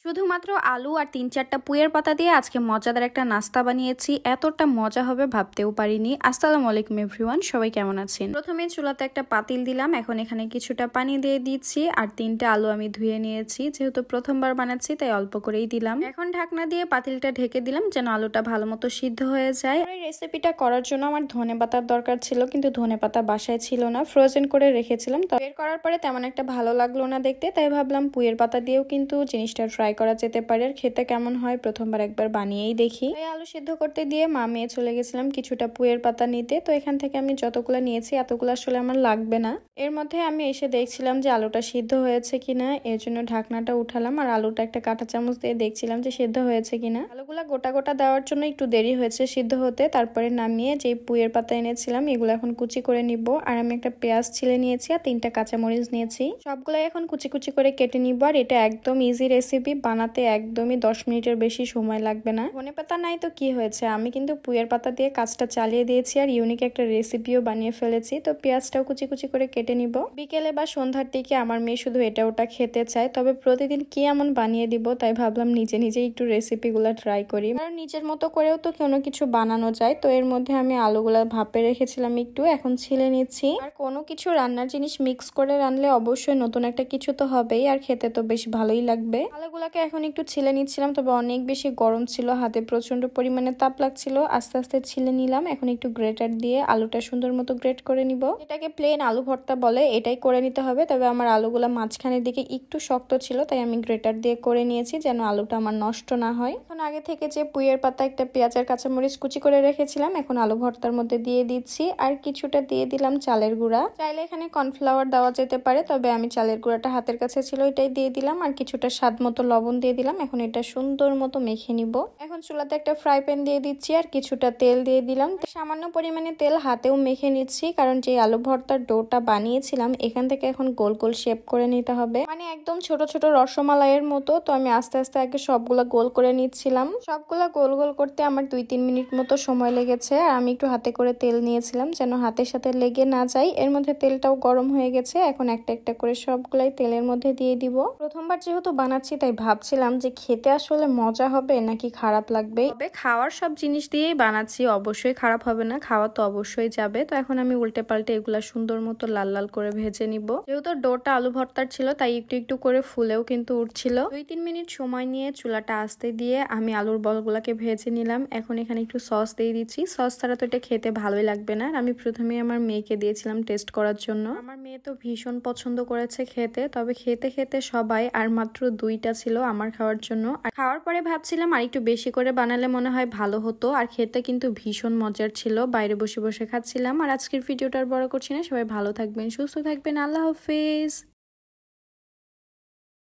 শুধুমাত্র আলু আর ৩-৪টা পুঁইয়ের পাতা দিয়ে আজকে মজাদার একটা নাস্তা বানিয়েছি। এতটা মজা হবে ভাবতেও পারিনি। আসসালামু আলাইকুম এভরিওয়ান, সবাই কেমন আছেন? প্রথমে চুলাতে একটা পাতিল দিলাম, এখন এখানে কিছুটা পানি দিয়ে দিচ্ছি আর 3টা আলু আমি ধুয়ে নিয়েছি। যেহেতু প্রথমবার বানাচ্ছি তাই অল্প করেই দিলাম। এখন ঢাকনা দিয়ে পাতিলটা ঢেকে দিলাম যেন আলুটা ভালো মতো সিদ্ধ হয়ে যায়। এই রেসিপিটা করার জন্য আমার ধনেপাতার দরকার ছিল, কিন্তু ধনেপাতা বাসায় ছিল না, ফ্রোজেন করে রেখেছিলাম। তো বের করার পরে তেমন একটা ভালো লাগলো না দেখতে, তাই ভাবলাম পুঁইয়ের পাতা দিয়েও কিন্তু জিনিসটা ট্রাই করা যেতে পারে আর খেতে কেমন হয় প্রথমবার একবার বানিয়েই দেখি। এই আলু সিদ্ধ করতে দিয়ে মা মেয়ে চলে গেছিলাম কিছুটা পুঁইয়ের পাতা নিতে। তো এখান থেকে আমি যতগুলো নিয়েছি এতগুলো আসলে আমার লাগবে না। এর মধ্যে আমি এসে দেখছিলাম যে আলুটা সিদ্ধ হয়েছে কিনা, এর জন্য ঢাকনাটা উঠালাম আর আলুটা একটা কাঁটা চামচ দিয়ে দেখছিলাম যে সিদ্ধ হয়েছে কিনা। আলুগুলা গোটা গোটা দেওয়ার জন্য একটু দেরি হয়েছে সিদ্ধ হতে। তারপরে নামিয়ে যে পুঁইয়ের পাতা এনেছিলাম এগুলো এখন কুচি করে নিব। আর আমি একটা পেঁয়াজ ছিলে নিয়েছি আর 3টা কাঁচামরিচ নিয়েছি, সবগুলাই এখন কুচি কুচি করে কেটে নিব। আর এটা একদম ইজি রেসিপি, বানাতে একদমই 10 মিনিটের বেশি সময় লাগবে না। ধনেপাতা নাই তো কি হয়েছে, আমি কিন্তু পুঁইয়ের পাতা দিয়ে কাজটা চালিয়ে দিয়েছি আর ইউনিক একটা রেসিপিও বানিয়ে ফেলেছি। তো পেঁয়াজটাও কুচি কুচি করে কেটে নিব। বিকেলে বা সন্ধ্যার দিকে আমার মেয়ে শুধু এটা ওটা খেতে চায়, তবে প্রতিদিন কি এমন বানিয়ে দিব, তাই ভাবলাম নিজে নিজেই একটু রেসিপিগুলো ট্রাই করি। কারণ নিজের মতো করেও তো কোনো কিছু বানানো যায়। তো এর মধ্যে আমি আলুগুলা ভাপে রেখেছিলাম একটু, এখন ছিলে নিচ্ছি। আর কোনো কিছু রান্নার জিনিস মিক্স করে রানলে অবশ্যই নতুন একটা কিছু তো হবেই, আর খেতে তো বেশ ভালোই লাগবে। আলুগুলাকে এখন একটু ছিলে নিচ্ছিলাম, তবে অনেক বেশি গরম ছিল, হাতে প্রচন্ড পরিমাণে তাপ লাগছিল। আস্তে আস্তে ছিলে নিলাম। এখন একটু গ্রেটার দিয়ে আলুটা সুন্দর মতো গ্রেট করে নিব। এটাকে প্লেন আলু ভর্তা বলে, এটাই করে নিতে হবে। তবে আমার আলুগুলা মাঝখানের দিকে একটু শক্ত ছিল, তাই আমি গ্রেটার দিয়ে করে নিয়েছি যেন আলুটা আমার নষ্ট না হয়। এখন আগে থেকে যে পুঁইয়ের পাতা, একটা পেঁয়াজ আর কাঁচামরিচ কুচি করে রেখেছিলাম এখন আলু ভর্তার মধ্যে দিয়ে দিচ্ছি। আর কিছুটা দিয়ে দিলাম চালের গুঁড়া। চাইলে এখানে কর্নফ্লাওয়ার দেওয়া যেতে পারে, তবে আমি চালের গুঁড়াটা হাতের কাছে ছিল এটাই দিয়ে দিলাম। আর কিছুটা স্বাদ মতো লবণ দিয়ে দিলাম। এখন এটা সুন্দর মতো মেখে নিব। এখন চুলাতে একটা ফ্রাই প্যান দিয়ে দিচ্ছি আর কিছুটা তেল দিয়ে দিলাম। সামান্য পরিমাণে তেল হাতেও মেখে নিচ্ছি, কারণ যে আলু ভর্তার ডোটা বানিয়েছিলাম এখান থেকে এখন গোল গোল শেপ করে নিতে হবে, মানে একদম ছোট ছোট রসমালাইয়ের মতো। তো আমি আস্তে আস্তে আগে সবগুলা গোল করে নিচ্ছিলাম। সবগুলা গোল গোল করতে আমার 2-3 মিনিট মতো সময় লেগেছে। আর আমি একটু হাতে করে তেল নিয়েছিলাম যেন হাতের সাথে লেগে না যায়। এর মধ্যে তেলটাও গরম হয়ে গেছে, এখন একটা একটা করে সবগুলাই তেলের মধ্যে দিয়ে দিব। প্রথমবার যেহেতু বানাচ্ছি তাই ভাবছিলাম যে খেতে আসলে মজা হবে নাকি খারাপ লাগবে। তবে খাওয়ার সব জিনিস দিয়েই বানাচ্ছি, অবশ্যই খারাপ হবে না, খাওয়া তো অবশ্যই যাবে। তো এখন আমি উল্টে পাল্টে এগুলা সুন্দর মতো লাল লাল করে ভেজে নিব। যেহেতু ডোটা আলু ভর্তার ছিল তাই একটু একটু করে ফুলেও কিন্তু উঠছিল। 2-3 মিনিট সময় নিয়ে চুলাটা আস্তে দিয়ে আমি আলুর বলগুলাকে ভেজে নিলাম। এখন এখানে একটু সস দিয়ে দিচ্ছি, সস ছাড়া তো এটা খেতে ভালোই লাগবে না। আমি প্রথমে আমার মেয়েকে দিয়েছিলাম টেস্ট করার জন্য। আমার মেয়ে তো ভীষণ পছন্দ করেছে খেতে, তবে খেতে খেতে সবাই আর মাত্র 2টা ছিল আমার খাওয়ার জন্য। আর খাওয়ার পরে ভাবছিলাম আর একটু বেশি করে বানালে মনে হয় ভালো হতো। আর খেতে কিন্তু ভীষণ মজার ছিল, বাইরে বসে বসে খাচ্ছিলাম। আর আজকের ভিডিওটা আর বড় করছি না, সবাই ভালো থাকবেন, সুস্থ থাকবেন, আল্লাহ হাফেজ।